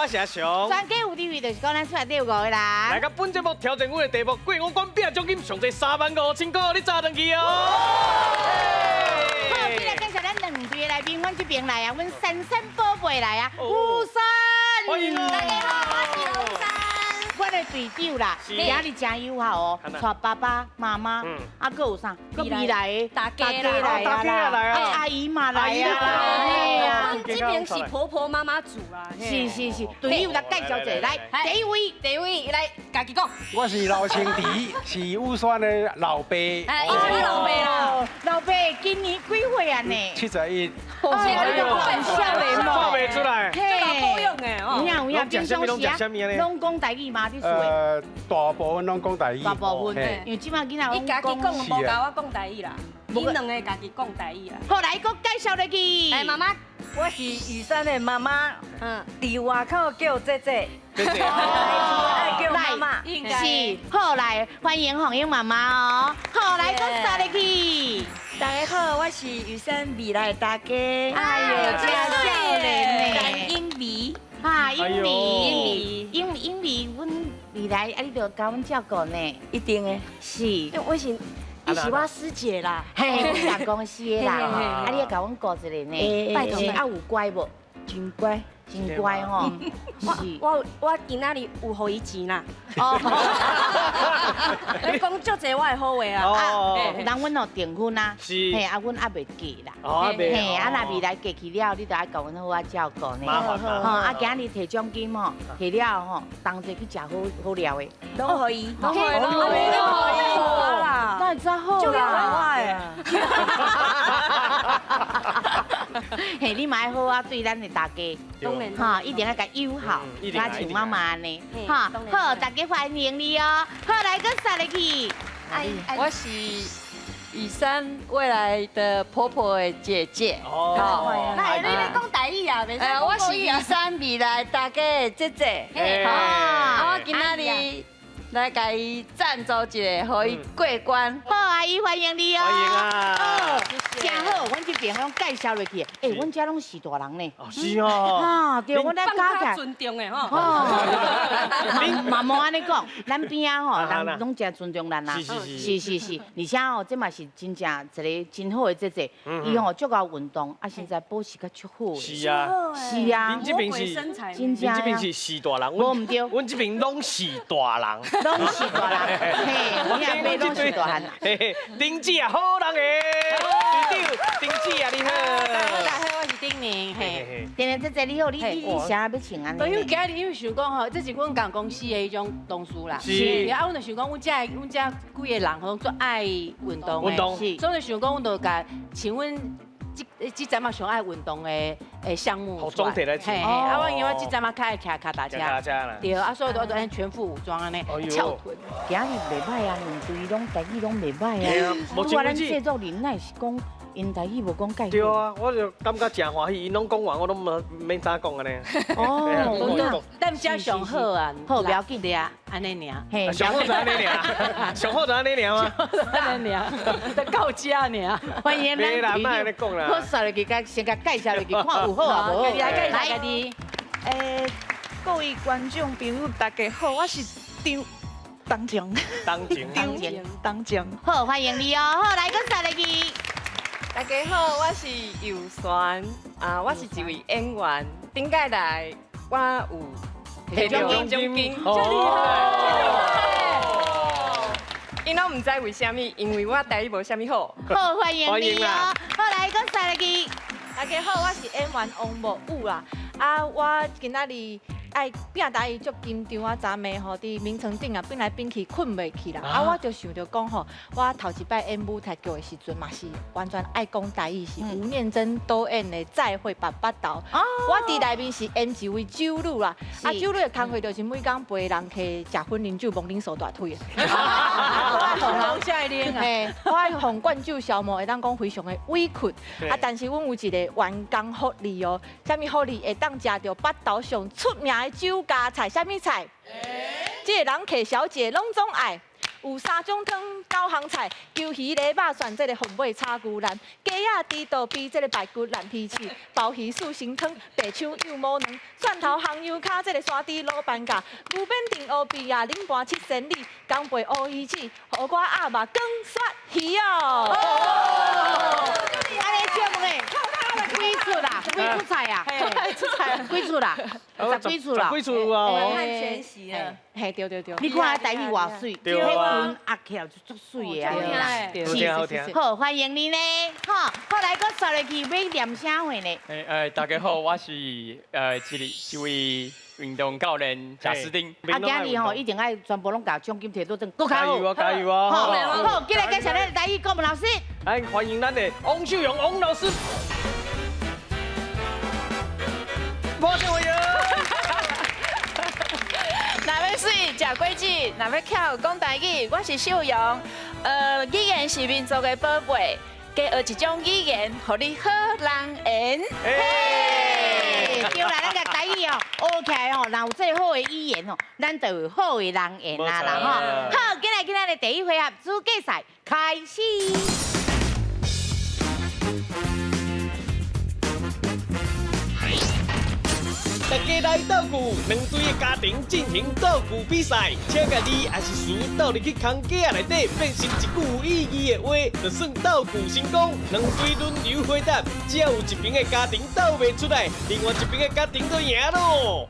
我是阿翔。全家有地位，就是讲咱出来第5个人。来到本节目挑战阮的题目，过5关拼奖金上最35000块，你揸登去哦。好，今日介绍咱2队的来宾，阮这边来啊，阮珊珊宝贝来啊，吴珊。欢迎哦。大家好，我是吴珊。我的队长啦，今日真友好哦，带爸爸妈妈，啊，搁有啥？搁未来的大家来啊啦，阿姨嘛来啊，嘿呀，阮这边是婆婆妈妈组啦，是，队友来介绍一下，来，第一位来，家己讲。我是老青迪，是武山的老爸。哎，以前老爸啦，老爸今年几岁啊呢71。哎呦，很少年看哦。袂出来。嘿，够用诶哦。有影，平常时啊，拢讲台语嘛，你说。大部分拢讲台语。大部分，因为即马囡仔伊家己讲，讲。无甲我讲台语啦，伊两个家己讲台语啦。好，来个介绍落去。来，妈妈，我是雨山的妈妈，伫外口叫姐姐，姐姐，爱叫妈妈，是，好来欢迎红英妈妈哦。好，来个啥落去？大家好，我是雨山未来的大家，哎呦，真少年呢。英美，啊，英美，阮未来啊，你着教阮照顾呢。一定的，是，因为我是，你是我师姐啦，嘿，我大公司的啦，啊，你要教阮顾一下呢。拜托，啊有乖无？真乖。真乖吼，是。我今仔日有互伊钱啦。哦，你讲足济我的好话啊。啊，人阮哦订婚啊，是。嘿，啊，阮还袂嫁啦。哦，未。嘿，啊，若未来嫁去了，你着爱教阮好啊照顾呢。麻烦吼，啊，今日摕奖金吼，摕了吼，同齐去食好料的。拢互伊，拢互伊啦。那真好就要啦。我嘿，你嘛爱好啊，对咱的大家，当然哈，一定要甲友好，甲像妈妈呢，哈，好，大家欢迎你哦。好，来个啥落去？我是雨山未来的婆婆的姐姐。哦。那你咧讲台语啊？袂使我是雨山未来大家的姐姐。我今仔日来甲伊赞助一个，互伊过关。好，阿姨欢迎你哦。欢迎啊。哦，真好，阮这边拢介绍落去。哎，阮家拢是大人呢。哦，是哦。哈，对，阮咧教起来。尊重的吼。哦，嘛无安尼讲，咱边啊吼，人拢真尊重咱啊。是，而且吼，这嘛是真正一个真好的姐姐，伊吼足够运动，啊，现在保持甲足好。是啊。是啊。恁这边是，真正。恁这边是死大人，无唔对，阮这边拢是大人。拢是大人，嘿，我也袂拢是大汉啦。嘿嘿，丁姐啊，好人诶，队长，丁姐啊，你好。大家好，我是丁宁，嘿。丁宁姐姐你好，你啥要请安尼？因为今日因为想讲吼，这是阮共公司的迄种同事啦。是。啊，阮就想讲，阮遮几个人吼，做爱运动的。运动。所以就想讲，阮就甲请阮这阵嘛上爱运动的项目。好，总体来请。嘿，啊，我因为这阵嘛较爱骑脚踏车。对，啊，所以我都安全副武装安尼翘臀。今日袂歹啊，两队拢台语拢袂歹啊。我咱制作人乃是讲。因台语无讲介好。对啊，我就感觉真欢喜，因拢讲完，我拢免咋讲安尼。哦，但遮上好啊，好不要紧的啊，安尼尔。嘿，上好就安尼尔，上好就安尼尔吗？安尼尔，得到家尔。欢迎咱啦，莫安尼讲啦。好，说落去，先甲介绍落去，看有好啊无好。来介绍家己。各位观众朋友，大家好，我是当江。好，欢迎你哦。好，来个啥落去？大家好，我是游璇啊，我是一位演员。顶届来我有摕到奖金，因拢唔知为虾米，因为我台语无虾米好。好，欢迎你哦。好，来个啥落去？大家好，我是演员王木武啦。啊，我今仔日爱拼台语足紧张啊，昨暝吼伫眠床顶啊变来变去困袂去啦。啊，我就想着讲吼，我头一摆演舞台剧的时阵嘛是完全爱讲台语，是吴念真导演的《再会吧巴岛》。我伫内面是演一位酒女啦。啊，酒女的工课就是每工陪人去食薰啉酒，摸恁手大腿。我红楼下啉啊，嘿，我红灌酒消磨会当讲非常的委屈。啊，但是阮有一个员工福利哦，啥物福利会当食到巴岛上出名的酒家菜，啥物菜？这个人客小姐拢总爱有3种汤9项菜，鱿鱼、螺肉蒜，这个红尾炒牛腩，鸡仔猪肚皮，这个排骨烂皮翅，鲍鱼素心汤，白抢柚毛卵，蒜头香油卡，这个山猪老板甲，牛鞭顶乌比啊，冷盘7仙里，干贝乌鱼翅，火锅鸭肉羹雪鱼哦。安尼节目呢，几出啦？几出菜啊？出菜几出啦？10几出啦？几出啊？看全席了。嘿，对。你看台语偌水，对啊迄云压起来就足水的啊！好听好听。好，欢迎你呢，好，后来搁刷落去要念啥话呢？大家好，我是一位运动教练贾斯汀。啊，今日吼一定爱全部拢甲奖金摕到阵，搁加油啊！加油啊！好，今日介绍咱的台语国文老师。来欢迎咱的王秀荣王老师。我是委员。哪要水食果子，哪要巧讲台语，我是秀荣。语言是民族的宝贝，加学一种语言，互你好人缘。对啦，咱个台语哦，学起来吼，若有这好的语言吼，咱就有好的人缘啦啦吼。好，今日的第一回合主竞赛开始。大家来斗句，两队的家庭进行斗句比赛，请家己也是词斗入去空架内底，变成一句有意义的话，就算斗句成功。两队轮流回答，只要有一边的家庭斗袂出来，另外一边的家庭就赢咯。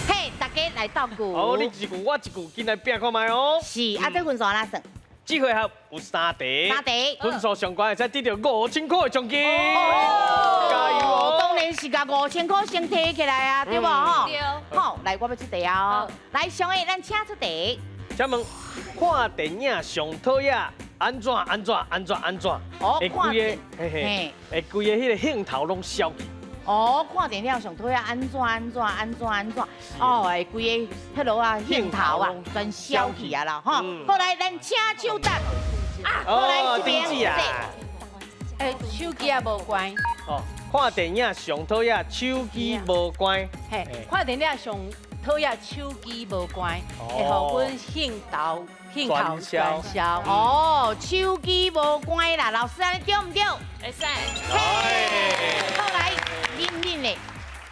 嘿，大家来斗句。好，你一句我一句，进来拼看卖哦。是，啊，这分数哪算？这回合有3题，分数上悬会使得到5000块的奖金。加油哦！当然是甲5000块先提起来啊，对无吼？对。好，来，我要出题哦。来，上个咱请出题。请问，看电影上讨厌安怎？哦，会规个，嘿嘿，会规个迄个镜头拢消去。哦，看电影上讨厌安怎？哦，会规个迄落啊镜头啊全消去啊啦，吼。后来咱请手答。后来这边手机也无关。哦，看电影上讨厌手机无关。嘿，看电影上讨厌手机无关，会互阮兴头传销。哦，手机无关啦，老师安尼对唔对？会使。后来恁嘞，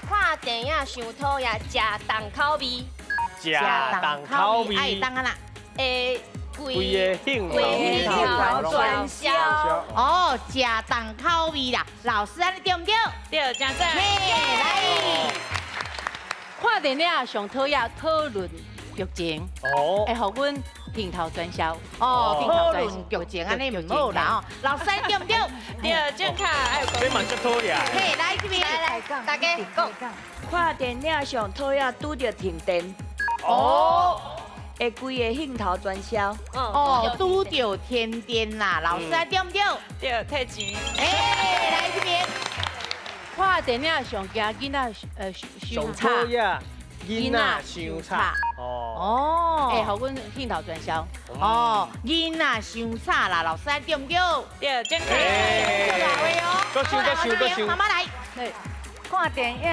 看电影上讨厌食重口味，食重口味，爱当啊啦。会规个镜头传销。哦，食重口味啦，老师安尼对唔对？对，正正。嘿，来。看电影上讨厌讨论剧情，会互阮片头传销。哦，讨论剧情安尼唔好啦哦，老师对唔对？对，正确。这蛮足讨厌。嘿，来这边来，大家讲。看电影上讨厌拄着停电，哦，会规个兴头传销。哦，拄着天电啦，老师对唔对？对，退钱。哎，来这边。看电影上惊囡仔上讨厌囡仔伤吵。哦，会互阮兴头传销。哦，囡仔伤吵啦，老师对唔对？对，正确。搁想。妈妈来。看电影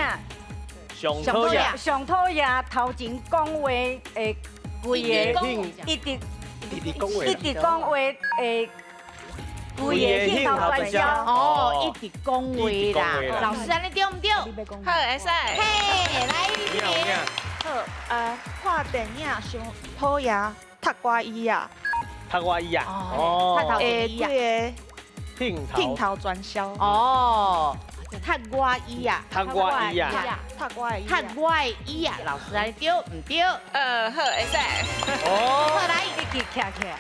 上讨厌上讨厌头前讲话会规个一直讲话会。规个兴头传销哦，一直讲话啦，老师安尼对唔对？好，会使。嘿，来你这边。好，看电影上讨厌读歌椅啊，哦，会规个镜头传销。哦，读我椅啊，读我椅啊，老师安尼对唔对？好，会使。好来，一直徛起来。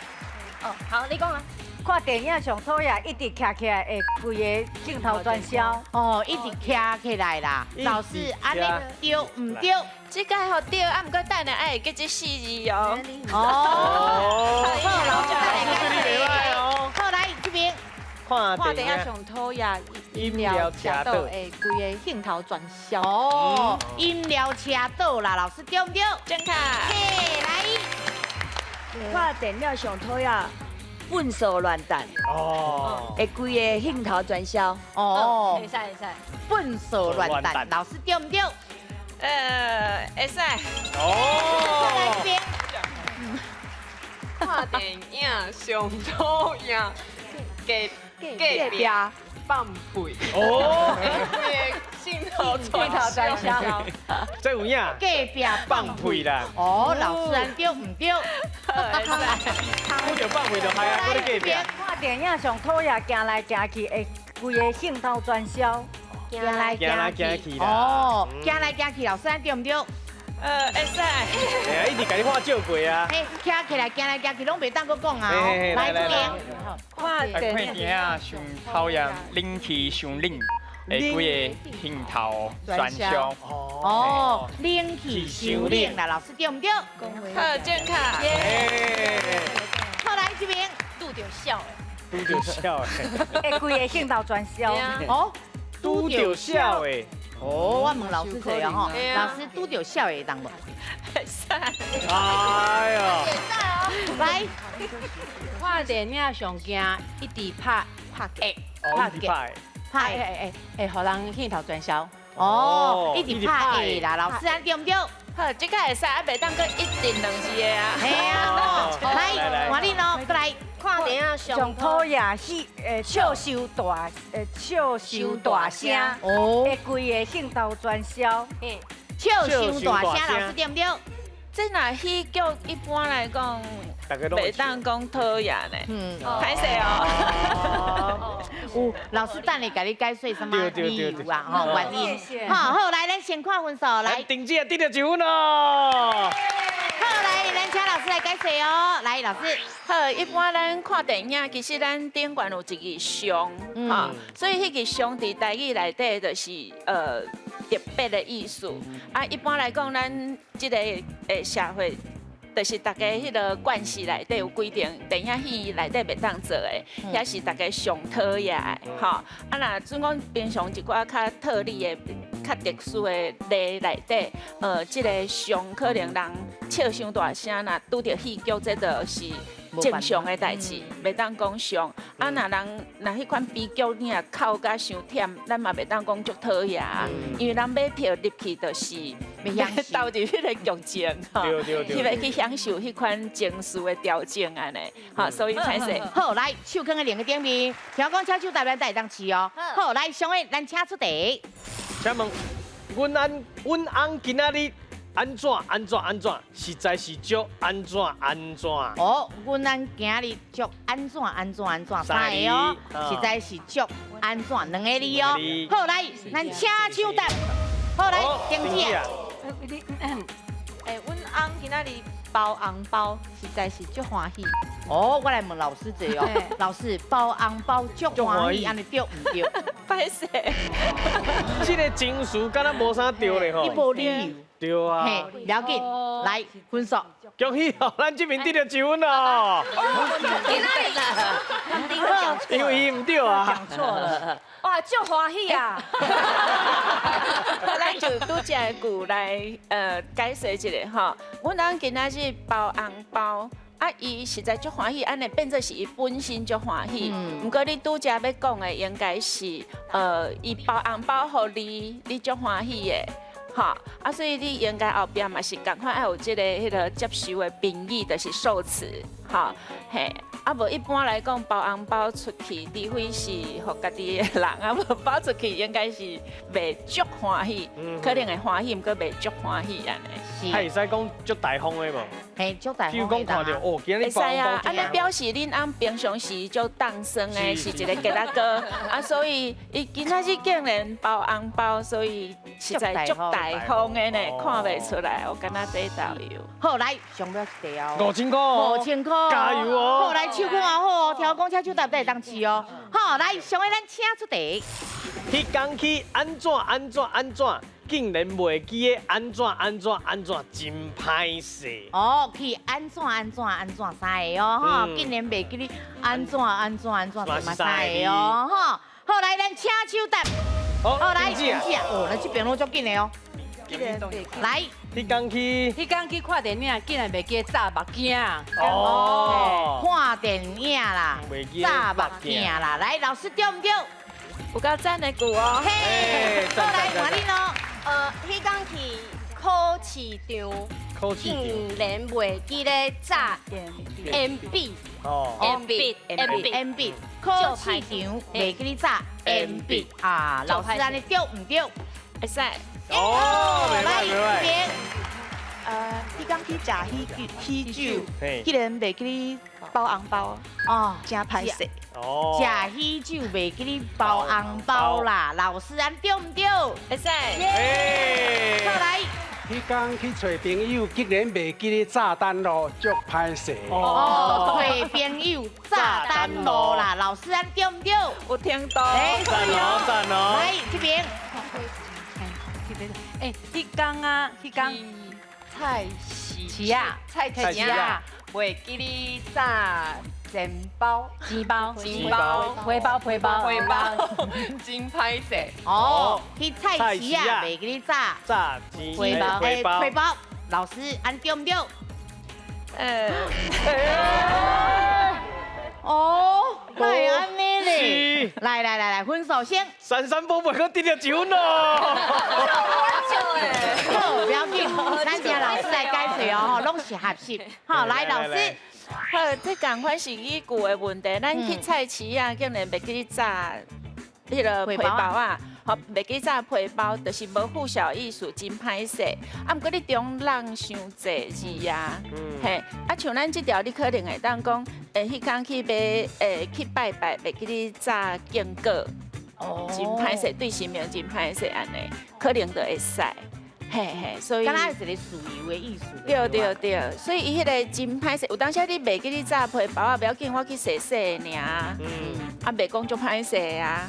哦，好，你讲啊。看电影上讨厌一直徛起来，会规个镜头传销。哦，一直徛起来啦，老师安尼对唔对？这个好对，啊，毋过等下爱记这4字哦。哦，好，老师来，好来这边。看电影上讨厌饮料车道会规个兴头传销。哦，饮料车道啦，老师对唔对？正确。嘿，来。看电影上讨厌粪扫乱弹，会规个兴头传销。哦，会使。粪扫乱弹，老师对唔对？会使。来这边，看电影上讨厌，隔壁放屁。哦，镜头转销。这有影，隔壁放屁啦，哦，老师安对唔对？我就放屁就嗨啊，我咧隔壁。看电影上讨厌行来行去，会规个兴头转销。行来行来行去啦。哦，行来行去，老师安对唔对？会使。哎呀，一直甲你看照过啊。哎，徛起来，行来行去，拢袂当搁讲啊！来这边，看看电影上讨厌冷气上冷，会规个胸头酸烧。哦，冷气伤冷啦，老师对唔对？好，正确。好，来这边，拄着笑拄着笑诶，会规个兴头转销。哦，拄着笑诶。哦，我问老师这样吼，老师拄着笑会当无？会使。哎呀，来，看电影上惊一直拍架，哦，一直拍。会互人兴头转销。哦，一直拍会啦，老师安对唔对？好，这个会使，啊，袂当搁一定两字的啊。系啊，来，换你咯，过来。看电影上讨厌是笑收大声，哦，会规个兴头转销。笑伤大声，老师对唔对？这若戏剧一般来讲，大家都袂当讲讨厌呢。嗯，歹势哦。有老师等你给你解释什么理由啊？吼，原因。谢谢好，好，来，咱先看分数，来来，，顶姐得到1分咯。好，来，咱请老师来解释哦。来，老师，好，一般咱看电影，其实咱顶悬有一个上，哈，所以迄个上伫台语内底就是特别的意思。啊，一般来讲，咱即个社会。就是大家迄个惯系内底有规定，电影戏内底袂当做的，遐是大家上讨厌的，吼。啊，若准讲平常一寡较特例的、较特殊的例内底，即个上可能人笑伤大声，若拄着戏剧，这就是正常的代志，袂当讲上。啊，若迄款悲剧你若哭甲伤忝，咱嘛袂当讲足讨厌，因为咱买票入去就是要投入迄个剧情，吼，伊要去享受迄款情绪的调整安尼，好，所以才是。好，来，手放在另个顶面，听讲请手台湾带当去哦。好，来，上位咱请出题。请问，阮翁今仔日安怎，实在是足安怎。哦，阮咱今日足安怎，三个哦，实在是足安怎2个字哦。好，来，咱请手答。好，来，顶姐。阮翁今仔日包红包，实在是足欢喜。哦，我来问老师这哦，老师包红包足欢喜，安尼对唔对？歹势。这个情绪敢若无啥对咧吼。你无理由。对啊。嘿，了解。来，分数。恭喜哦，咱这边得到1分哦。因为伊唔对啊。讲错了。哇，足欢喜啊！咱就拄只句来解释一下吼。阮翁今仔日包红包。啊，伊实在足欢喜，安尼变做是伊本身足欢喜。毋过你拄则要讲的应该是，伊包红包互你，你足欢喜的，吼。啊，所以你应该后壁嘛是共款要有即个迄个接受的宾语，就是受词，吼，嘿。啊，无一般来讲，包红包出去，除非是互家己的人，啊，无包出去应该是袂足欢喜，可能会欢喜，毋过袂足欢喜安尼。还会使讲足大方的无？嘿，足大方。比如讲看到哦，今日会使啊，安尼表示恁翁平常时足当生的，是一个吉拉哥，啊，所以伊今仔日竟然包红包，所以实在足大方的呢，看袂出来，我敢若在导游。好，来，上表一题哦。 5000块，5000块，加油哦！好，来手看好哦，听讲请手答对当去哦。好，来，上位咱请出题。迄工去安怎，竟然袂记的安怎，真歹势。哦，去安怎三个哦，哈，竟然袂记你安怎，怎么三个哦，哈。好，来，咱请手答。好，来，停止啊！哦，咱这边拢足紧的哦。来，迄工去看电影，竟然袂记眨目镜。哦，看电影啦，眨目镜啦。来，老师对唔对？有够赞的句哦。嘿，好来，换你咯。迄天去考市场，竟然袂记咧炸烟笔。哦，烟笔，考市场袂记你炸烟笔啊！老师安尼对唔对？会使。哦，袂歹袂歹。迄天去食喜酒，嘿，既然袂记你包红包，哦，真歹势。哦，食喜酒袂记你包红包啦！老师安对唔对？会使。哎，过来。迄天去找朋友，竟然袂记咧炸弹咯，足歹势。哦，找朋友炸弹炉啦！老师安对唔对？有听到。赞哦赞哦。来这边。迄天菜市啊，菜市啊，袂记你炸钱包、钱包、钱包、皮包、皮包，真歹势。哦，去菜市啊，袂记你炸炸鸡皮包，皮包。老师安对唔对？哦，会安尼咧。来，分数先。珊珊宝贝，佮得到1分咯。好，不要紧，咱请老师来解释哦，拢是合适。好，来老师。好，这共款是语句的问题。咱去菜市啊，竟然袂记你炸迄个皮包啊，吼，袂记炸皮包，就是无附小意思，真歹势。啊，毋过你中人伤济字啊，嘿，啊像咱这条，你可能会当讲，迄天去买，去拜拜，袂记你炸敬果，真歹势，对神明真歹势安尼，可能就会使。嘿，所以敢若是一个属于的意思。对，所以伊迄个真歹势，有当时你袂记你炸皮包啊，不要紧，我去洗洗尔，啊，袂讲足歹势啊，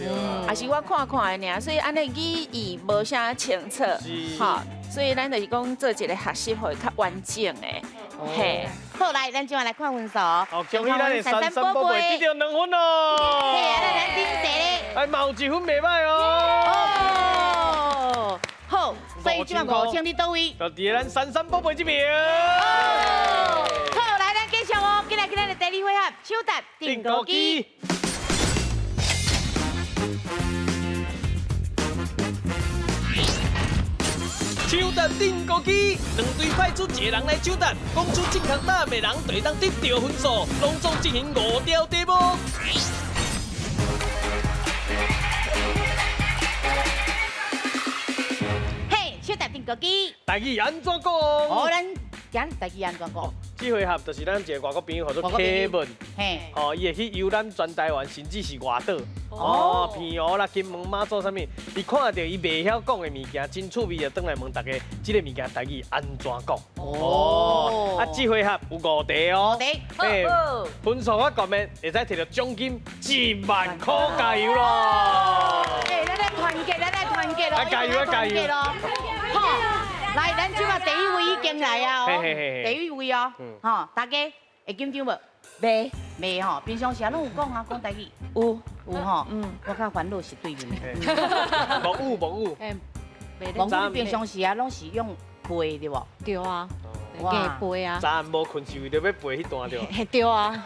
也是我看看的尔，所以安尼语义无啥清楚，吼，所以咱就是讲做一个学习会较完整的，嘿。好，来，咱今晚来看分数。好，恭喜咱的珊珊宝贝得到2分咯。嘿，咱顶谁咧？哎，嘛有1分袂歹哦。好，所以今晚5000你倒位？就伫咱珊珊宝贝这边。好，来，咱继续哦，今日咱的第2回合，手答定高机。手答定高机，2队派出1个人来手答，讲出正确答案的人就会当得到分数，隆重进行5条题目。嘿，手答定高机。台语安怎讲？哦，咱讲台语安怎讲？这回合就是咱一个外国朋友叫做 Kevin， 嘿，哦，伊会去游览全台湾，甚至是外岛，哦，澎湖啦、金门、马祖啥物，伊看到伊袂晓讲的物件，真趣味，就转来问大家，这个物件台语安怎讲？哦，啊，这回合有5题哦，嘿，分数较高面，会使摕到奖金1万块，加油咯！哎，咱来团结，咱来团结咯！加油啊，加油！好，来，咱即马第1位已经来啊！嘿嘿嘿，第1位哦，吼，大家会紧张无？袂吼，平常时拢有讲啊，讲台语有吼，我较烦恼是对面。无有。王你平常时啊，拢是用背对无？对啊，加背啊。昨晚无困是为着要背迄段对吧？对啊，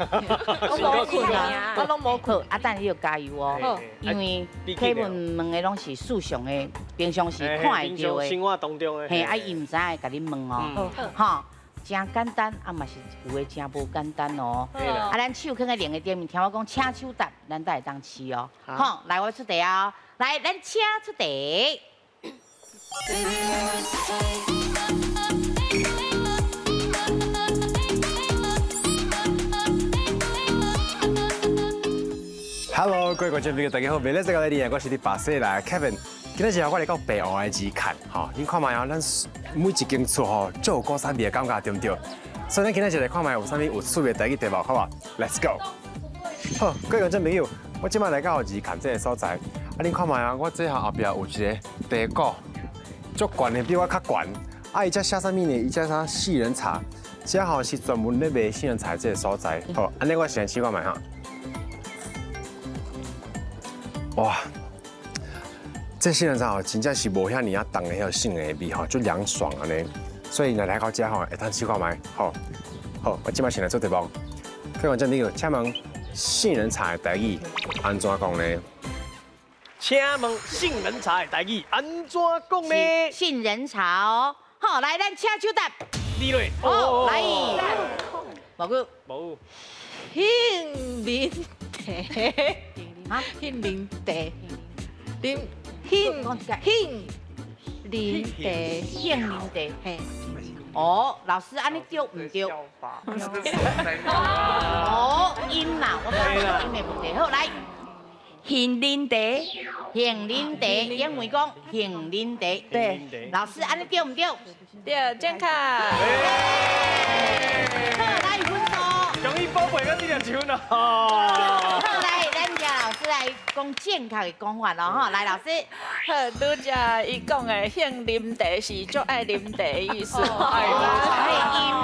我无困啊，我拢无困。啊，等你要加油哦，因为Kevin问的拢是事上的，平常时看会到的，生活当中的。嘿，啊，伊唔知会甲你问哦，吼，真简单，啊嘛是有的真无简单哦。啊，咱手放在另个点面，听我讲，请手答，咱才会当试哦。好，来我出题哦，来，咱请出题。Hello， 各位观众朋友，大家好，未来这个来我是伫巴西来 Kevin。今日是我来讲北欧的字看，吼，你看卖哦，咱每一间厝吼，就有过三味的感觉，对不对？所以咱今日就来看卖有啥物有趣的台语题目，好不好 ？Let's go。好，各位观众朋友，我今摆来到字看这个所在，啊，你看卖啊，我这后边有一个地鼓，足悬的，比我较悬。啊，伊只写啥物呢？伊只啥杏仁茶，这吼是专门咧卖杏仁茶这个所在。好，安尼我先试看卖哈。哇，这杏仁茶吼，真正是无遐尼啊重的迄个杏仁的味吼，就凉爽安尼。所以来到遮吼，会当试看卖。好，我即摆先来做题目。各位观众朋友，请问杏仁茶的台语安怎讲呢？请问杏仁茶的台语安怎讲呢？杏仁茶哦。好，来，咱请手答。李蕊。哦，来。无句。无。杏仁茶。啊，杏仁茶。杏仁茶。嘿。哦，老师，安尼对唔对？哦，音啦，我讲音的问题。好，来。杏仁茶，杏仁茶，英文讲杏仁茶。对，老师，安尼对唔对？对，正确。好，来分数。终于宝贝到这条球了。好，来，咱家老师来讲正确的讲法咯，吼，来，老师。好，拄则伊讲的杏仁茶是足爱啉茶的意思。配音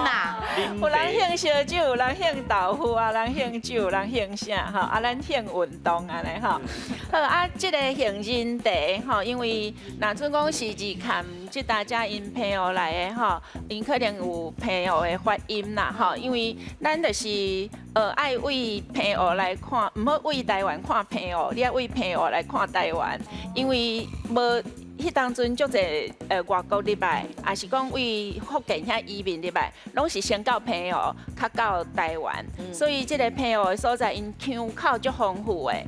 啦。有人兴烧酒，有人兴豆腐，啊，人兴酒，人兴啥吼？啊，咱兴运动安尼吼。好啊，这个杏仁茶吼，因为若准讲是字坎，即大家因配合来的吼，因可能有配合的发音啦吼。因为咱就是爱为配合来看，唔好为台湾看配合，你要为配合来看台湾，因为无。迄当阵足侪外国入来，也是讲为福建遐移民入来，拢是先到澎湖，较到台湾，所以即个澎湖的所在，因腔口足丰富的，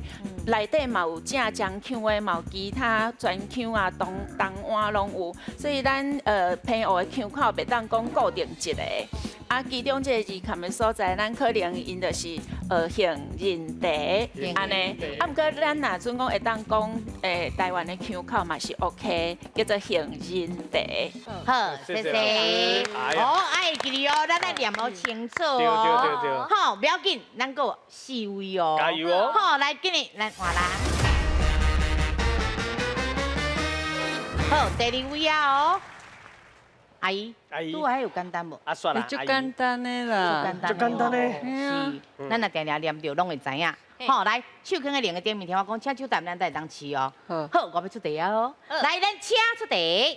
内底嘛有正江腔的，嘛有其他全腔啊、东湾拢有，所以咱澎湖的腔口袂当讲固定一个。啊，其中这个字坎的所在，咱可能因就是杏仁茶安尼。啊，不过咱若准讲会当讲台湾的腔口嘛是 OK， 叫做杏仁茶。好，谢谢。哦，爱记哩哦，咱来念好清楚哦。对。好，不要紧，咱个四位哦。加油哦！好，来，今日咱换人。好，第二位啊哦。阿姨，拄还有简单无？啊，算啦，就简单的啦，就简单的。是，咱若定定念着，拢会知影。好，来，手放喺另个顶面，听我讲，请手答，咱才会当试哦。好，我要出题啊哦。来，咱请出题。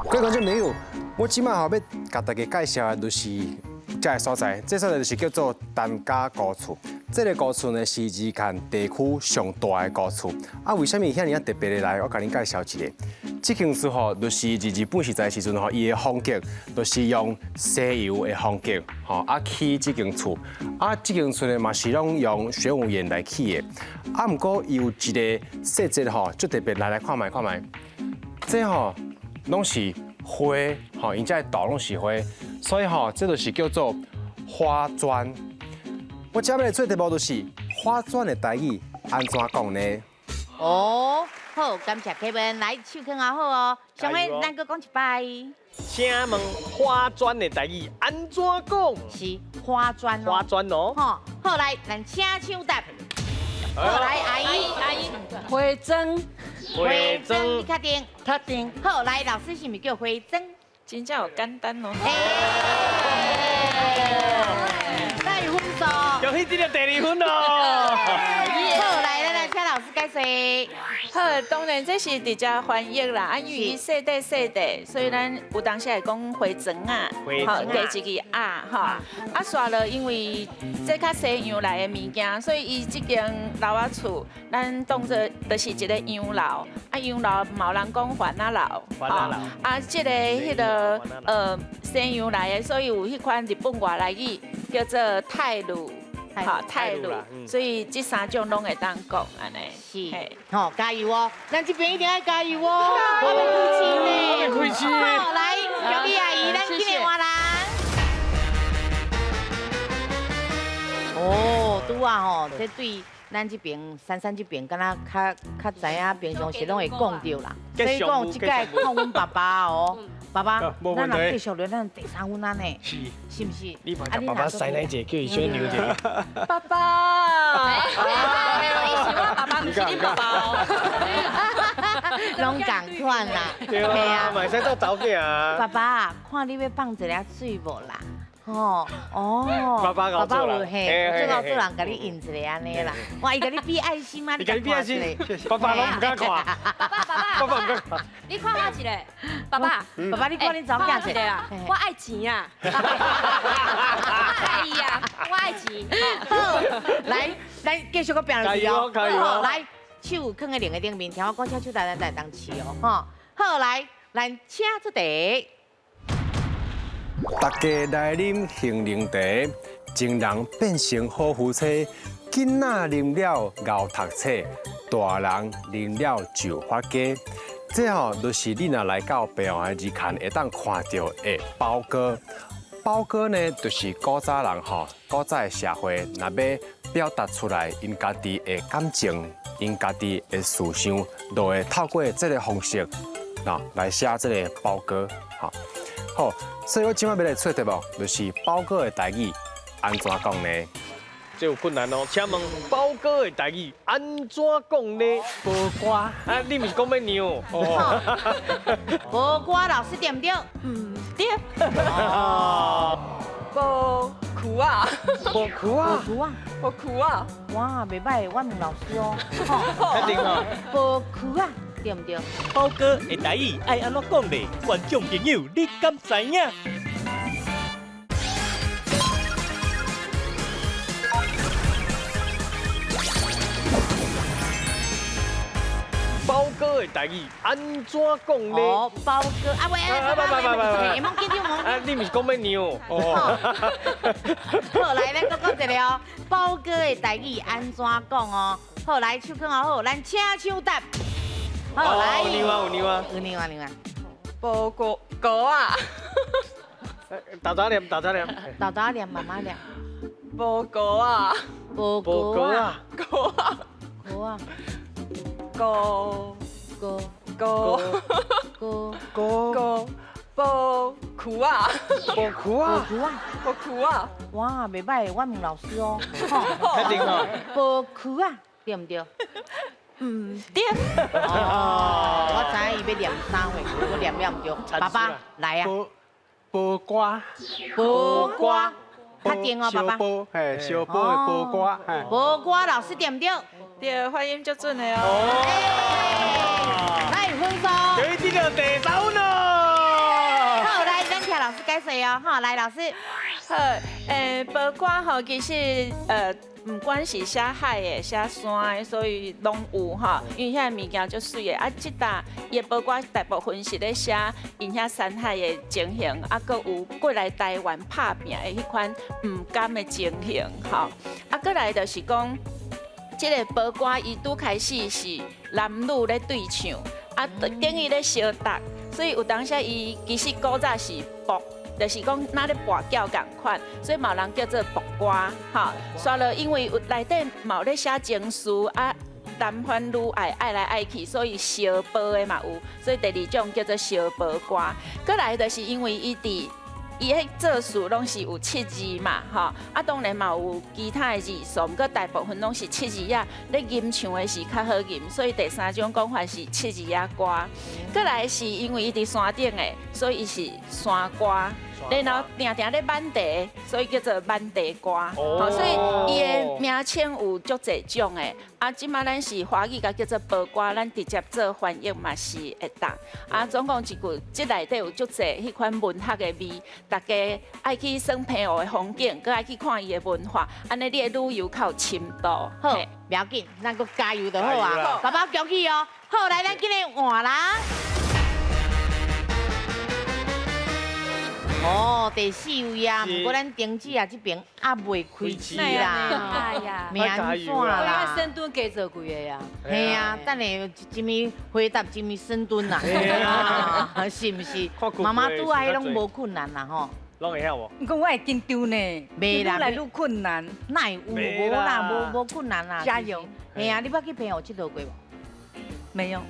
各位观众朋友，我即摆要甲大家介绍的就是这个所在，这所在就是叫做陈家古厝。这个古厝呢是宜兰地区上大的古厝。啊，为什么遐尼特别的来？我甲恁介绍一个。这间厝吼，就是日本时代时阵吼，伊的风格就是用西洋的风格，吼啊起这间厝。啊，这间厝呢嘛是拢用玄武岩来起的。啊，不过伊有一个细节吼，最特别，来看卖看卖。这吼拢是花，吼，因这道拢是花，所以吼，这就是叫做花砖。我接下来做题目就是花砖的台语安怎讲呢？哦，好，感谢Kevin，来手放好好哦。上尾咱搁讲一摆。请问花砖的台语安怎讲？是花砖哦。花砖哦。好，好来，咱请手答。好来，阿姨，花针，你确定？确定。好来，老师是毋是叫花针？真正有简单哦。那有分数。恭喜你的第2分哦。好来，咱来请老师解释。好，当然这是直接翻译啦，啊，因为细地，所以咱有当时会讲花砖啊，好，加一个啊，哈，啊，刷了，因为这较西洋来的物件，所以伊这间楼仔厝，咱当作就是一个洋楼，啊，洋楼冇人讲番仔楼，啊，这个迄个西洋来的，所以有迄款日本外来语叫做泰鲁。好，泰鲁，所以这3种拢会当讲安尼。是，好，加油哦！咱这边一定要加油哦！我们开心呢，好，来，小丽阿姨，咱今日换人。哦，拄啊吼，这对咱这边珊珊这边，敢若较知影，平常时拢会讲到啦。所以讲，即个看阮爸爸哦。爸爸，咱若继续落，咱第3分安尼，是不是？你把爸爸塞那一叫伊先留着。爸爸，爸爸不是你爸爸哦。拢共款啦，对啊，嘛使做走囝啊。爸爸，看你要放一粒水无啦？哦，爸爸有嘿，最后做人甲你印一个安尼啦。哇，伊甲你比爱心吗？你甲你比爱心，爸爸拢唔敢看。爸爸唔敢看。你看我一个，爸爸，你看你早嫁一个啦，我爱钱啊，爱呀，我爱钱。来，继续个表演。加油！来，手放在另个顶面，听我讲，车手台咱当饲哦，吼。好，来，咱请出题。大家来啉杏仁茶，情人变成好夫妻。囡仔啉了熬读册，大人啉了就发家。这吼就是你若来到北王的日刊，会当看到的包哥。包哥呢，就是古早人吼，古早的社会，若要表达出来因家己的感情，因家己的思想，就会透过这个方式，来写这个包歌，吼。好，所以我今晚要来出题目，就是包哥的台语安怎讲呢？这有困难哦，请问包哥的台语安怎讲呢？包瓜，啊，你唔是讲要娘哦？无瓜老师对唔对？对。啊，无裤啊，无裤啊，无啊，无裤啊，哇，袂歹，我问老师哦。确定哦？无裤啊，对唔对？包哥的台语爱安怎讲呢？观众朋友，你敢知影？包哥的台语安怎讲呢？哦，包哥啊，喂，会忘记掉吗？啊，你唔是讲要娘哦？好，来，咱讲一个哦，包哥的台语安怎讲哦？好，来，手放好，咱请手答。好，来。有娘啊，有娘啊，有娘啊，娘啊。无果啊，大早念，大早念，豆豆念，妈妈念。无果啊，无果啊，果啊，果啊，果果果果果无裤啊，无裤啊，无啊，无裤啊，哇，袂歹，我问老师哦。确定哦？无裤啊，对唔对？对。哦，我知伊要念啥话，我念了唔对。爸爸来啊。包瓜，无瓜，确定哦，爸爸。小包，嘿，小包的包瓜，嘿。无瓜，老师对唔对？对，发音就准的哦。那有分数。有一定的第三呢。好，来，咱听老师解释哦。好，来，老师。好，包瓜吼，其实不管是写海的、写山的，所以拢有哈。因为遐物件足水的，啊，即搭伊的包瓜大部分是咧写因遐山海的情形，啊，搁有过来台湾拍拼的迄款唔甘的情形，吼。啊，过来就是讲，即个包瓜伊拄开始是男女咧对唱，啊，等于咧相搭，所以有当时伊其实古早是卜。就是讲，那咧跋筊共款，所以某人叫做卜瓜，哈。刷了，因为内底冇咧写情书啊，男欢女爱，爱来爱去，所以相报的嘛有，所以第二种叫做相报瓜。过来就是因为伊迄做事拢是有七字嘛，哈。啊，当然嘛有其他的字数，不过大部分拢是七字啊。咧吟唱的是较好吟，所以第三种讲法是七字啊歌。过来是因为伊伫山顶的，所以伊是山歌。然后定定咧满地，所以叫做满地歌。哦，所以伊的名称有足侪种的。啊，即马咱是华语，甲叫做包歌，咱直接做翻译嘛是会当。啊，总共一句，即内底有足侪迄款文学的味，大家爱去耍澎湖的风景，搁爱去看伊的文化，安尼你的旅游较有深度。好，不要紧，咱搁加油就好啊。爸爸恭喜哦！好，来，咱今日换啦。哦，第四位啊，不过咱登记啊这边还未开始啦，哎呀，明怎啦？因为深蹲加做几个呀？系啊，等下一咪回答一咪深蹲啦，是不是？妈妈拄啊，迄拢无困难啦吼。拢会晓无？不过我会紧张呢，袂啦，愈来愈困难。哪有无啦，无困难啦。加油！系啊，你捌去澎湖佚佗过无？没有。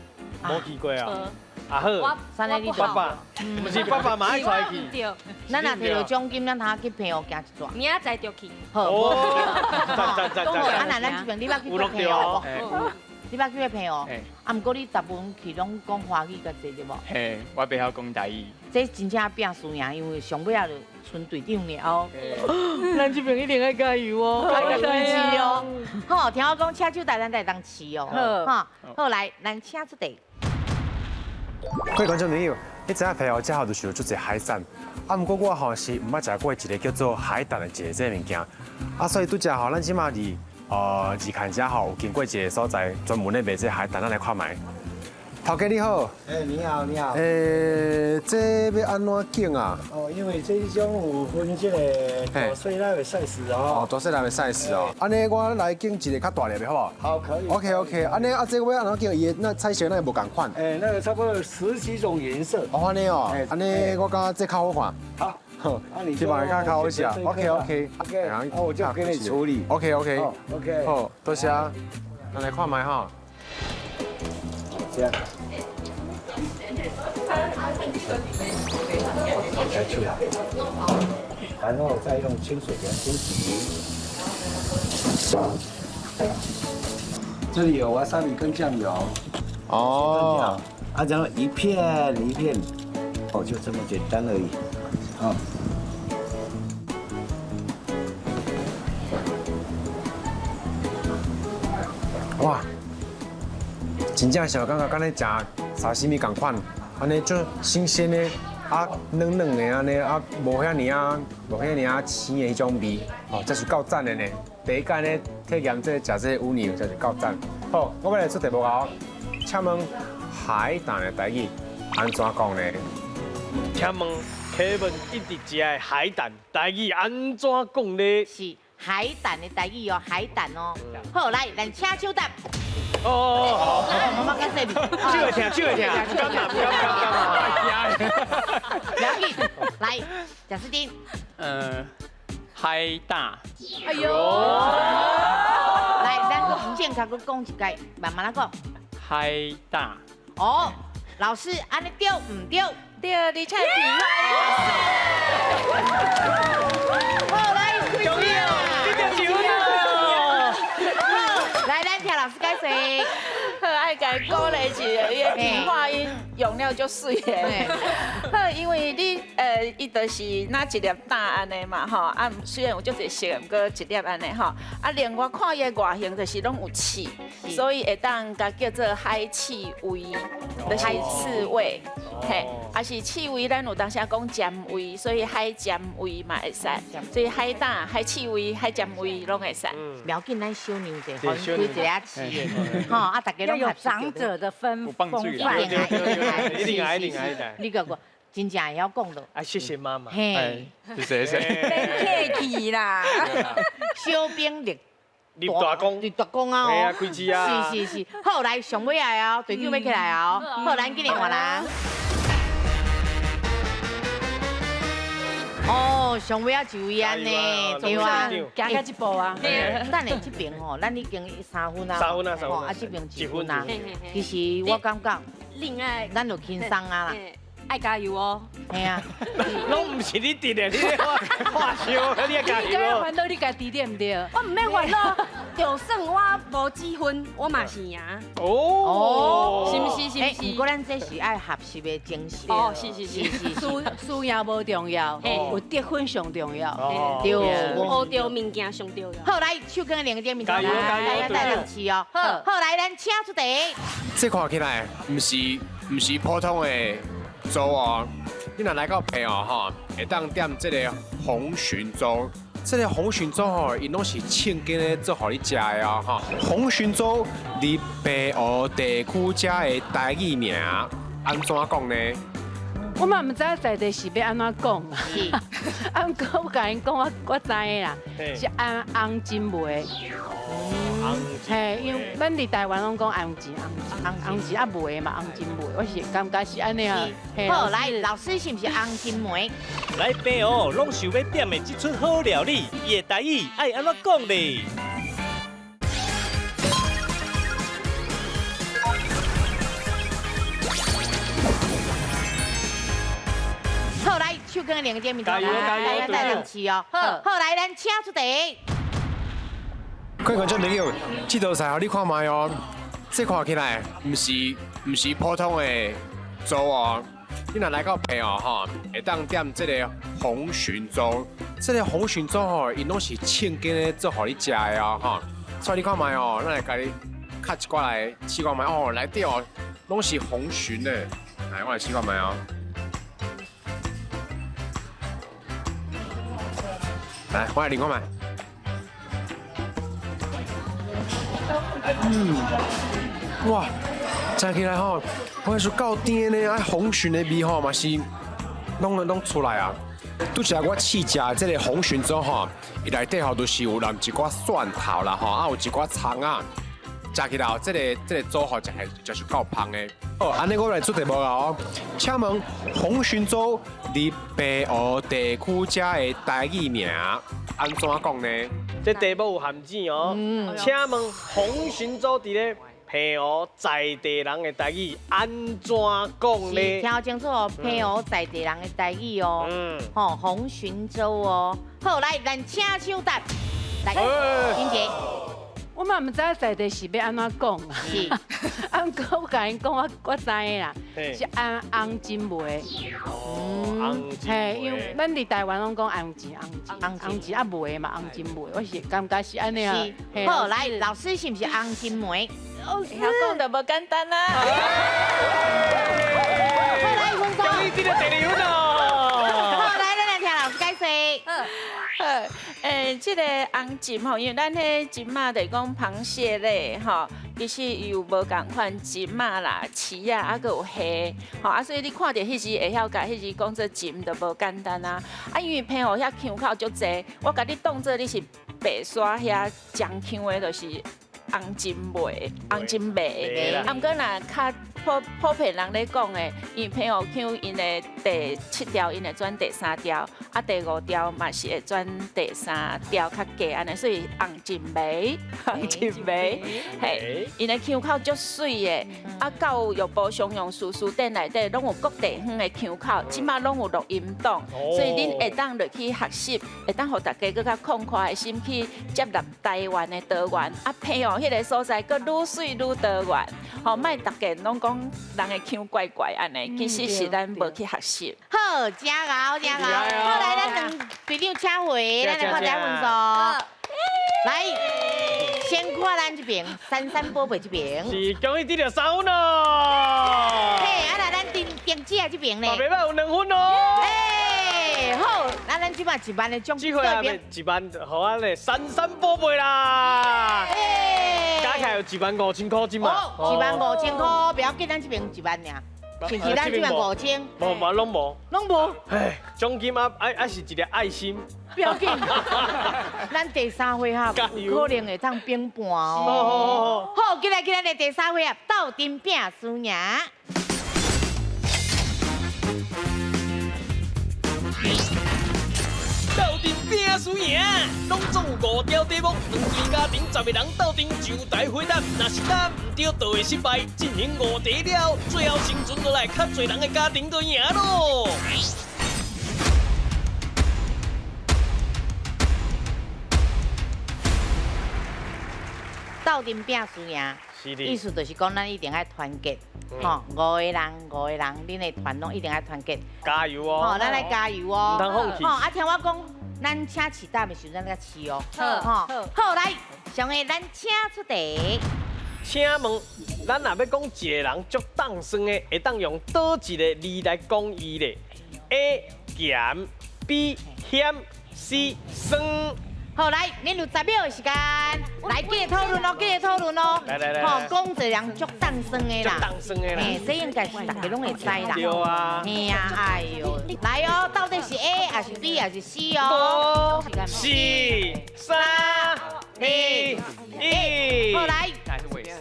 无去过啊。啊好，三个你爸爸，不是爸爸嘛爱出来去。咱若摕到奖金，咱通去澎湖行一转。明仔载就去。好，赞。啊，那咱这边你捌去过澎湖无？你捌去过澎湖？啊，毋过你大部分去拢讲华语较济对无？嘿，我袂晓讲台语。这真正拼输赢，因为上尾啊就村队长了。咱这边一定要加油哦，加油支持哦。好，听我讲，车手台咱当饲哦。好，好来，咱请出题。各位观众朋友，你知影澎湖遮吼就是有足侪海产，啊，毋过我吼是毋捌食过一个叫做海胆的一个这物件，啊，所以拄则吼，咱即马伫二看遮吼有经过一个所在，专门咧卖这海胆，咱来看卖。头家你好，你好，你好。这要安怎拣啊？哦，因为这种有分这个大细粒的 size 哦。哦，大细粒的 size 哦。安尼我来拣一个较大粒的，好不好？好，可以。OK， 安尼这我要安怎拣？伊那菜色那无共款。那个差不多10几种颜色。哦，安尼哦，安尼我感觉这较好看。好，这把较好一下。OK， 我就给你处理。OK， 好，多谢。咱来看卖哈。这样。再去，然后再用清水给它清洗。这里有wasabi跟酱油。哦。然后一片一片，就这么简单而已。好。哇！真正是感觉敢咧食沙西米共款，安尼就新鲜的，嫩嫩的安尼，无遐尔青的迄种味，哦，真是够赞的呢。第一间咧体验这食这乌牛，真是够赞。好，我要来出题目啊，请问海胆的台语安怎讲呢？请问 Kevin 一直食的海胆台语安怎讲呢？是海胆的台语哦，海胆哦。好，来，咱请手答。哦，妈妈跟谁比？手会疼，不敢拿，不不要紧，来，贾斯汀。海胆。哎呦！来，咱个健康个讲一解，慢慢来讲。海胆。哦，老师，安尼对唔对？对，你才厉害。好，来，开始啊！你就来，咱听老师解释。好，爱甲伊鼓励一下，伊的平化音用了就水的。好，因为你伊就是那一粒蛋安尼嘛吼，虽然有足侪色，不过一粒安尼吼。另外看伊的外形就是拢有刺，所以会当甲叫做海刺猬，就是刺猬。嘿，也是刺猬，咱有当时讲尖猬，所以海尖猬嘛会使。所以海胆、海刺猬、海尖猬拢会使。不要紧，咱小牛者，开一下试的，吼，大家要有长者的风范。一定爱。你个真正会晓讲咯。谢谢妈妈。嘿，谢谢。别客气啦。小兵立大功啊！嘿啊，开机啊！是。好，来上尾来哦，队长要起来哦。好，咱今日换人。哦，上尾啊就位安尼，对啊，行到一步啊。等下这边吼，咱已经3分啊。3分啊，吼，这边1分啊。其实我感觉，另外，咱就轻松啊啦。爱加油哦！系啊，拢唔是你滴的，你话笑，你加油。你该烦恼你家己对唔对？我唔免烦恼，就算我无积分，我嘛是赢。哦，是不是？不过咱这是爱合适的精神。哦，是。输赢无重要，有得分上重要。对，学到物件上重要。好，来手跟两个点面头，加油！带两次哦。好，来咱请出题。这看起来唔是普通的。粥哦，你若来到北哦吼，会当点这个红鲟粥。这个红鲟粥吼，因拢是庆典咧做互你食的哦吼。红鲟粥伫北湖地区食的台语名，安怎讲呢？我嘛唔知在地是要安怎讲啊。我甲因讲，我知的啦，是红金梅。嘿，因为咱伫台湾拢讲红钱啊梅嘛，红金梅，我是感觉是安尼啊。好，来，老师是不是红金梅？来北湖拢想要点的这出好料理，伊的台语爱安怎讲呢？好，来手跟两个点面头，加油！带两次哦。好，来咱请出题。各位观众朋友，这道菜，你看卖哦，这看起来唔是普通的粥哦。你若来到北哦吼，会当点这个红鲟粥。这个红鲟粥吼，因拢是庆典咧做互你食的哦吼。所以你看卖哦，咱来甲你卡一挂来试看卖哦，内底哦拢是红鲟的。来，我来试看卖哦。来，我来领看卖。哇，食起来吼，我是够甜的，啊红鲟的味吼嘛是，拢出来啊。拄则我试食这个红鲟粥吼，伊内底吼都是有淋一寡蒜头啦吼，啊有一寡葱啊。食起来后，这个粥吼，食起来就是够香的。哦，安尼我来出题目啊哦，请问红鲟粥伫北湖地区食的台语名安怎讲呢？这题目有含字哦。请问红鲟粥伫咧澎湖在地人的台语安怎讲呢？听清楚哦，澎湖在地人的台语哦。吼，红鲟粥哦。好，来，咱请抢答。来，金姐。我嘛唔知在地是要安怎讲啊。是。啊，毋过我甲因讲，我知影啦，是红金梅。嘿，因为咱伫台湾拢讲红金啊梅嘛，红金梅，我是感觉是安尼啊。好，来，老师是不是红金梅？晓讲就无简单啦。好，来，分钟。你这个第二分哦。好，来，咱来听老师解释。这个红金吼，因为咱迄金马就是讲螃蟹类吼，其实有无共款金马啦、翅啊，还有虾，吼啊，所以你看到迄时会晓甲迄时讲做金就无简单啊。啊，因为澎湖遐腔口足济，我甲你当做你是白沙遐江腔的，就是红金梅、红金梅。啊，毋过若较普遍人咧讲的，因为澎湖腔因的第7条因会转第3条，啊第5条嘛是会转第3条较低安尼，所以红金梅，红金梅，嘿，因的腔口足水的，啊教育部常用书店内底拢有各地方的腔口，即马拢有录音档，所以恁会当落去学习，会当互大家更较畅快的心去接纳台湾的桃园，啊澎湖迄个所在佫愈水愈桃园，吼，莫大家拢讲人的腔怪怪安尼，其实是咱无去学习。好，加油，加油！好，来，咱两队长请回，咱来看这分数。来，先看咱这边，珊珊宝贝这边。是，恭喜你得3分哦。嘿，啊来，咱丁姐这边呢？宝贝们有2分哦。哎，好，那咱即摆一班的奖机会啊，一班好啊嘞，珊珊宝贝啦。加起来有15000块钱嘛。15000块，不要紧，咱这边1万尔。是不是咱15000？无，拢无。拢无。哎，奖金啊是一个爱心。不要紧，咱第3回合有可能会当变盘哦。好，今日的第3回合斗阵拼输赢。斗阵拼输赢，拢总有5条题目，2队家庭10个人斗阵上台回答，若是答唔对就会失败。进行5题了，最后生存落来较侪人的家庭就赢咯。斗阵拼输赢，意思就是讲咱一定要团结，吼，5个人，恁的团拢一定要团结，加油哦！吼，咱来加油哦！唔通放弃。吼，啊，听我讲，咱请试答的时候，咱来试哦。好，来，上个咱请出题。请问，咱若要讲一个人足当算的，会当用倒一个字来讲伊咧 ？A 咸，B 险，C 酸。好，来，恁有10秒的时间，来继续讨论哦，继续讨论哦。来，吼，讲一个人足当算的啦，足当算的啦。嘿，这应该是大家拢会知啦。对啊。嘿呀，哎呦，来哦，到底是 A 还是 B 还是 C 哦？5、4、3、2、1。好，来，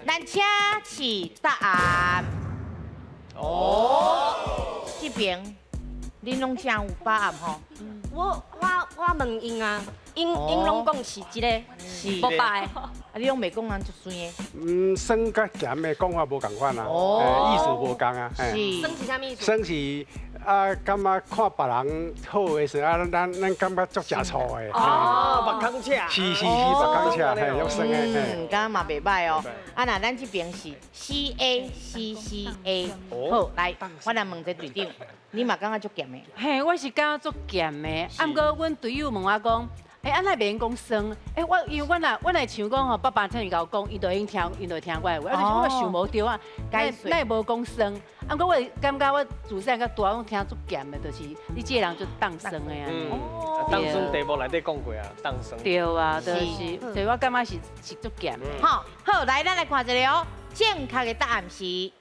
咱请示答案。哦，这边恁拢真有把握吼。我问因啊，因拢讲是一个无败，啊你拢袂讲咱足酸的。酸甲咸的讲法无共款啊，意思无共啊。是。酸是啥意思？酸是啊，感觉看别人好的时候，咱感觉足食醋的。哦，目孔赤。是，目孔赤，嘿，有酸的。刚刚嘛袂歹哦。啊，那咱这边是 CA。好，来，我来问一个队长，你嘛感觉足咸的？嘿，我是感觉足咸的。啊，毋过阮队友问我讲，安那袂用讲酸？因为我来想讲吼，爸爸曾经甲我讲，伊就用听我的话，我想无对啊，咱会无讲酸。啊，不过我感觉我自细汉到大拢听足咸的，就是你这个人就当酸的啊。当生题目内底讲过啊，当生。对啊，就是，所以我感觉是足咸的。好，好，来，咱来看一个哦，正确的答案是。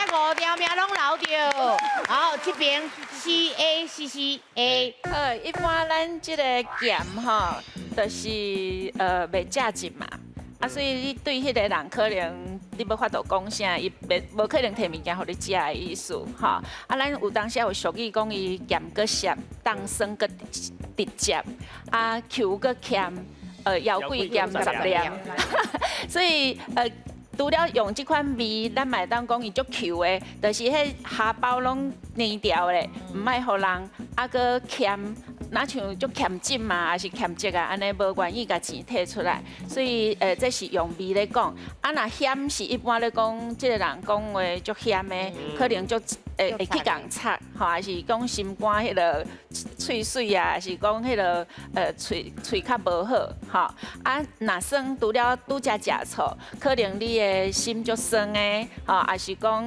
5条命拢留着，好，这边 CACCA。一般咱这个咸吼，就是袂正经嘛，所以你对迄个人可能你要法度讲啥，伊无可能摕物件互你食的意思，吼。咱有当时有俗语讲伊咸搁咸，当酸搁直接，球搁欠，腰贵咸10粒，所以除了用这款味，咱嘛会当讲伊足 Q 的，就是迄下包拢黏掉的，唔爱互人搁欠，哪像足欠劲嘛，还是欠质啊，安尼无愿意甲钱摕出来，所以这是用味咧讲。若咸是一般咧讲，即个人讲话足咸的，可能足会去共擦，吼，还是讲心肝迄个喙水啊，还是讲迄个喙较无好，吼。若酸除了拄则食醋，可能你的心足酸的，吼，还是讲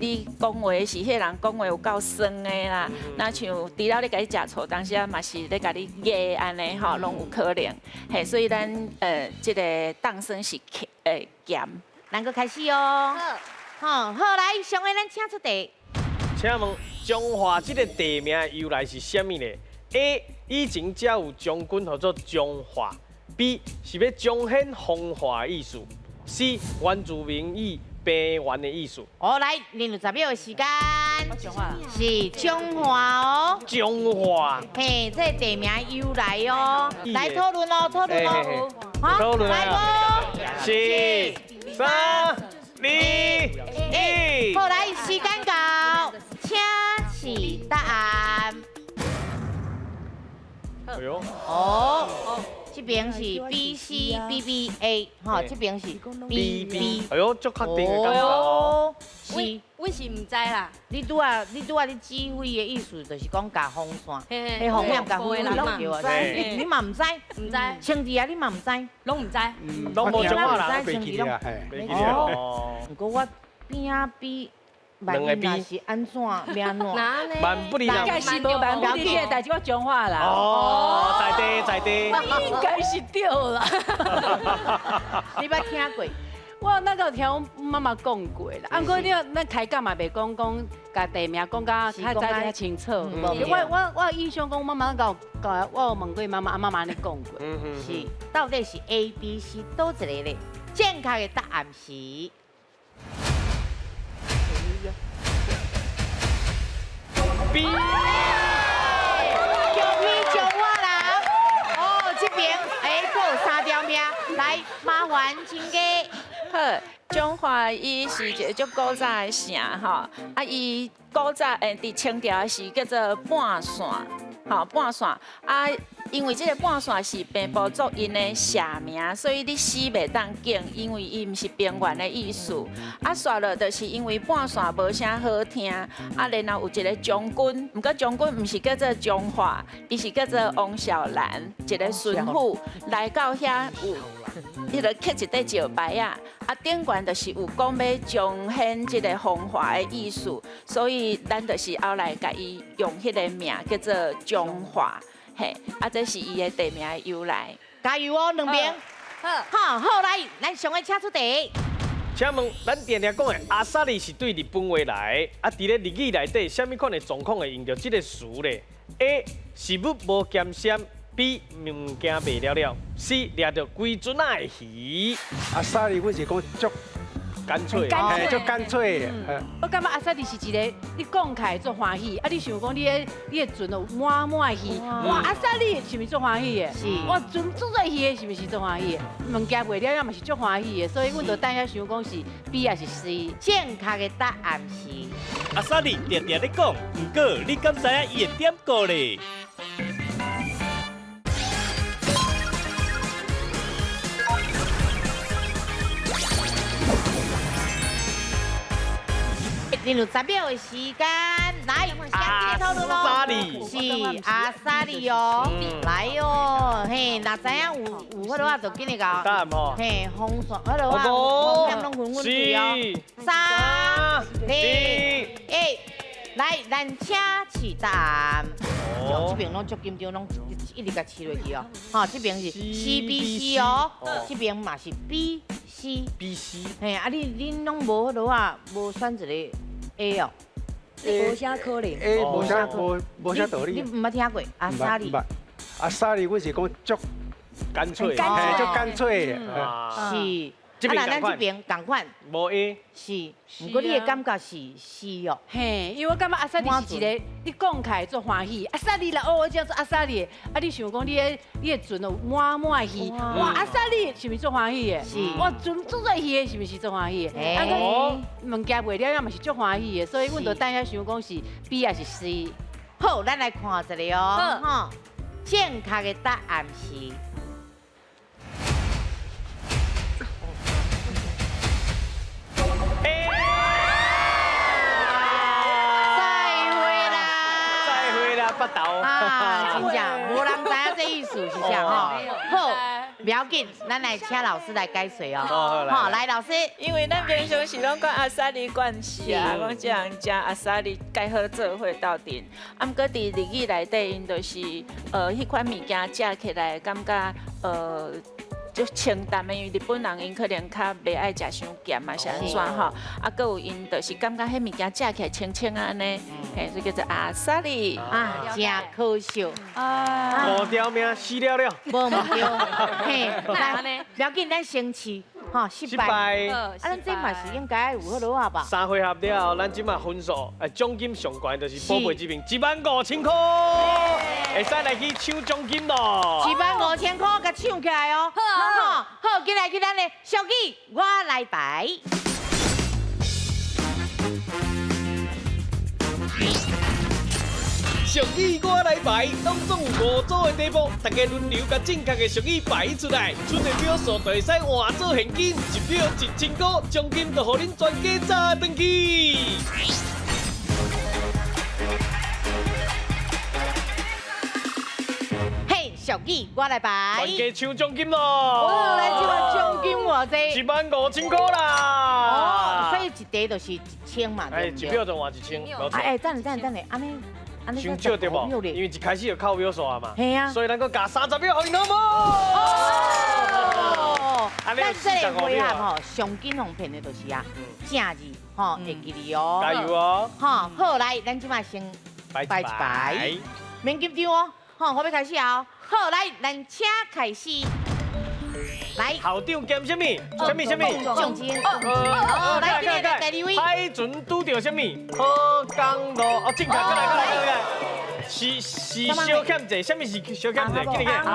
你讲话是迄人讲话有够酸的啦。那像除了你家己食醋，当时啊嘛是咧家己噎安尼，吼，拢有可能。嘿，所以咱即个当酸是咸。咱个开始哦。好，好来，上个咱请出题。请问中华这个地名由来是啥物呢 ？A. 以前才有将军叫做中华 ；B. 是要彰显风华的意思；C. 原住民以平原的意思。来，60秒的时间。中华是中华哦。中华。嘿，这地名由来哦。来讨论哦，讨论哦。讨论来啊！4、3、2、1。好，来，时间到，请示答案。哎呦。这边是 BCBBA， 哈，这边是 BB。哎呦，足确定的感觉哦。是，我是唔知啦。你拄啊，你指挥的意思就是讲夹风扇，迄风险夹风扇就对啊。你嘛唔知？唔知。青弟啊，你嘛唔知？拢唔知。拢无中华人青弟拢。袂记了。不过我边啊比。万一是安怎，要安怎？万不离人。应该是无万不离的代志，我讲话啦。在地。应该是对啦。你捌听过？我那个听我妈妈讲过啦。不过你咱开讲嘛，袂讲甲地名讲甲较较清楚。我印象讲妈妈我有问过妈妈，妈妈咧讲过。是，到底是 A、B、C 倒一个咧？正确的答案是。B， 恭喜中华人！这边还有3条命，来麻烦请给。好，中华伊是一个足古早的城吼，伊古早伫清朝是叫做半线，吼半线因为这个半线是平埔族因的社名，所以你死袂当紧，因为伊毋是平原的意思。煞落就是因为半线无啥好听，然后有一个将军，不过将军毋是叫做中华，伊是叫做王小兰，一个巡抚来到遐有。迄个刻一块石牌啊，顶悬就是有讲要彰显这个风华的意思，所以咱就是后来甲伊用迄个名叫做中华，嘿，这是伊的地名的由来。加油哦，两边。好，来，咱上个请出题。请问，咱常常讲的阿萨利是对日本话来，伫咧日语内底，什么款的状况会用到这个词咧 ？A. 食物无咸鲜。B 物件卖了了 ，C 掠到规船仔的鱼。阿萨利，我是讲足干脆，足干脆。我感觉阿萨利是一个，你讲起来足欢喜，你想讲你的船有满的鱼，哇，阿萨利是毋是足欢喜的？是。哇，船足多鱼的，是毋是足欢喜的？物件卖了了，嘛是足欢喜的，所以阮就等下想讲是 B 还是 C？ 正确的答案是。阿萨利常常咧讲，不过你敢知影伊的点过咧？60秒的时间，来，先透露咯。沙莉是阿莎莉哦，来哦，嘿，若知影有迄落啊，就紧嚟搞。答案吼。嘿，风扇迄落啊，风险拢分阮对哦。3、2、1，来，咱请起答案。哦，这边拢足紧张，拢一直甲试落去哦。吼，这边是 CBC 哦，这边嘛是 BC。嘿，啊，恁拢无迄落啊，无选一个 A 哦。无啥可能。无啥道理。你唔捌听过阿莎莉？阿莎莉，我是讲足干脆，足干脆。是。啊，那咱这边同款。无 A。是。不过你的感觉是 C 哦。嘿，因为我感觉阿莎莉是一个，你讲起来做欢喜。阿莎莉啦，哦，这样做阿莎莉，啊，你想讲你的船哦满戏，哇，阿莎莉是毋是做欢喜的？是。哇，船做在戏的是毋是做欢喜的？啊，个物件卖了也嘛是做欢喜的，所以阮就等下想讲是 B 还是 C。好，咱来看一个哦，哈，正确的答案是。巴豆啊，真正无人知影这意思是啥吼。好，不要紧，咱来请老师来解说哦。好，来老师，因为咱平常时拢讲阿莎莉关系啊，讲这样食阿莎莉介好做伙斗阵。啊，毋过伫日语内底，因就是迄款物件食起来感觉就清淡的，因为日本人因可能较袂爱食伤咸嘛，是安怎吼？啊，搁有因就是感觉迄物件食起来清清安尼，嘿，所以叫做阿莎莉啊，真可笑啊！无条命死了了，无对，嘿，来，不要紧，咱生气，吼，失败，啊，咱这嘛是应该有好落啊吧？3回合了后，咱即马分数，奖金上悬就是宝贝这边15000块，会使来去抢奖金咯。15000块，甲抢起来哦！好，进来去咱的小记，我来排。俗语我来排，当中有5组的题目，大家轮流把正确的俗语排出来，出的票数就会使换做现金，1票1000块，奖金就予恁全家炸转去。嘿，俗语我来排。全家抢奖金咯！哦，咱即个奖金偌济？15000块啦！哦，所以一题就是1000嘛，对不对？ 1票就换1000，没错。等下，安尼。伤少对无？因为一开始就靠秒数啊嘛。系啊。所以咱搁加30秒，互因好无？哦。咱这个回合吼，上紧红片的就是啊，正字吼，会记哩哦。加油哦！好，好来，咱即马先摆一摆，免紧张哦。好，我要开始哦。好，来，咱请开始。来，校长兼什么？奖金。来，第二位。海船拄到什么？好港路。哦，正确，过来。是小欠债，什么是小欠债？记得。红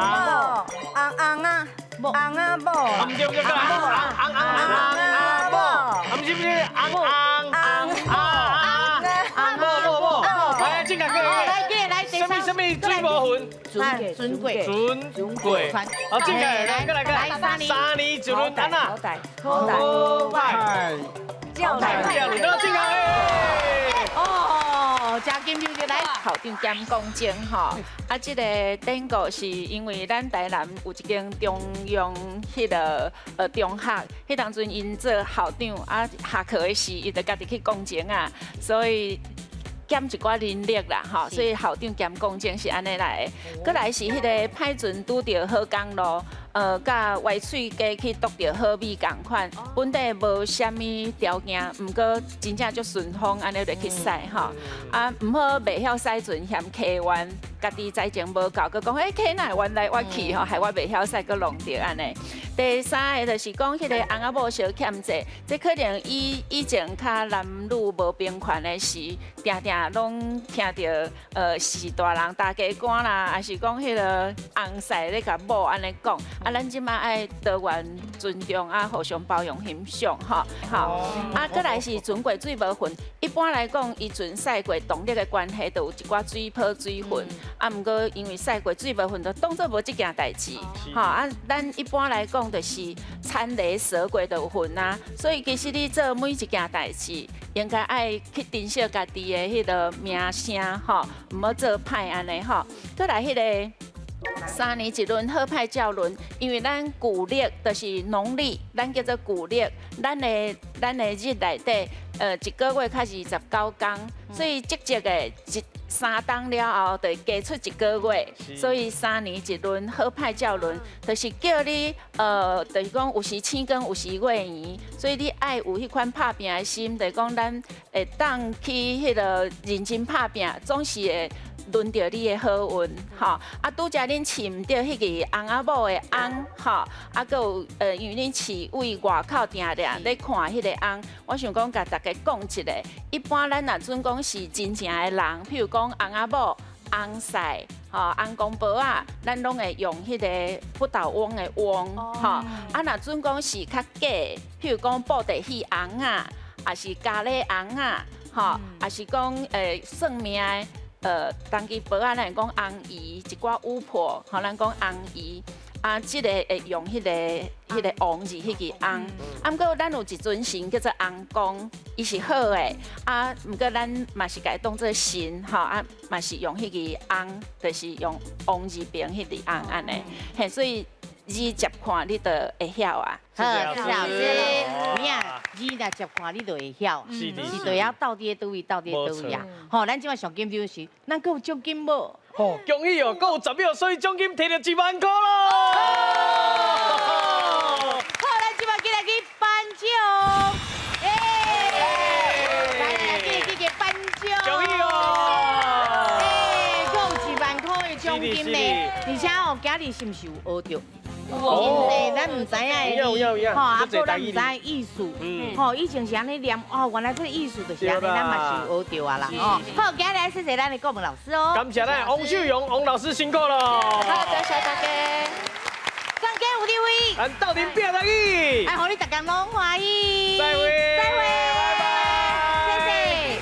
啊，无。唔对，过来。红某。唔是，红。来，正确，过来。什么水无痕？尊贵。好，正确，来，过来。3年一轮，安娜。好派。叫你都正确。哦，真紧张就来。校长兼讲证吼，啊，这个典故是因为咱台南有一间中央迄个中学，迄当阵因做校长啊，下课的时伊就家己去讲证啊，所以。减一寡能力啦，吼，所以校长兼讲证是安尼来的。过来是迄个派船拄着好港路，甲歪水街去拄着好米共款，本地无虾米条件，毋过真正足顺风，安尼就去驶吼。啊，毋好袂晓驶船嫌客弯，家己财情无够，佮讲客哪弯来弯去吼，害我袂晓驶，佮弄着安尼。第三个就是讲迄个翁仔某小欠债，这可能以前较男女无平权的时，定定拢听到是大人大家官啦，还是讲迄个翁婿咧甲某安尼讲，啊啊，咱即马爱多元尊重啊，互相包容欣赏吼，好，啊，再来是船过水无痕。一般来讲，伊船驶过动力的关系，就有一寡水泡、水痕。啊，毋过因为驶过水无痕，就当做无即件代志。吼啊，咱一般来讲就是产泥蛇过就有痕啊。所以其实你做每一件代志，应该爱去珍惜家己的迄个名声吼，毋好做歹安尼吼。再来迄个。3年一轮好歹照轮，因为咱旧历就是农历，咱叫做旧历，咱的日内底，一个月较29天，所以积的3冬了后，就加出一个月，所以3年一轮好歹照轮，就是叫你就是讲有时青耕，有时月圆，所以你爱有迄款拍拼的心，就是讲咱会当去迄个认真拍拼，总是会。轮到你的好运，吼！啊，拄则恁饲唔到迄个翁仔某的翁，吼！啊，搁有因为恁饲为外口定定咧看迄个翁，我想讲甲大家讲一下，一般咱若准讲是真正的人，譬如讲翁仔某、翁婿，吼，翁公婆啊，咱拢会用迄个不倒翁的翁，吼！啊，若准讲是较假，譬如讲布袋戏翁啊，也是咖喱翁啊，吼，也是讲算命的。当期保安咱讲翁姨，一寡巫婆，吼咱讲翁姨，啊，即个会用迄个王字迄个翁，啊，毋过咱有一尊神叫做翁公，伊是好诶，啊，毋过咱嘛是甲伊当做神，吼，啊，嘛是用迄个翁，就是用王字边迄个翁安尼，嘿，所以。字接看你就会晓啊。好，谢谢老师。你啊，字若接看你就会晓，是就要到底倒位，到底倒位啊。吼，咱即摆上紧张是，咱佫有奖金无？哦，恭喜哦，佫有10秒，所以奖金摕到1万块咯。好，咱即摆今日去颁奖，来，记个颁奖。恭喜哦！佫有1万块的奖金呢，而且哦，今日是毋是有学到？真济咱唔知影，吼，啊，搁咱唔知艺术，吼，以前是安尼念，哦，原来这艺术就是安尼，咱嘛是有学到啊啦，哦。好，今日谢谢咱的国文老师哦。感谢咱王秀荣王老师辛苦了。好，多谢大家。张家有地位，咱斗阵拼大去，哎，互你大家拢欢喜。再会，再会，谢谢，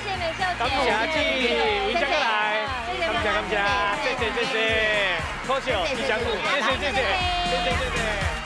谢谢美秀姐，感谢阿姊，为家过来，感谢，谢谢，谢谢，可惜哦，吉祥物，谢谢。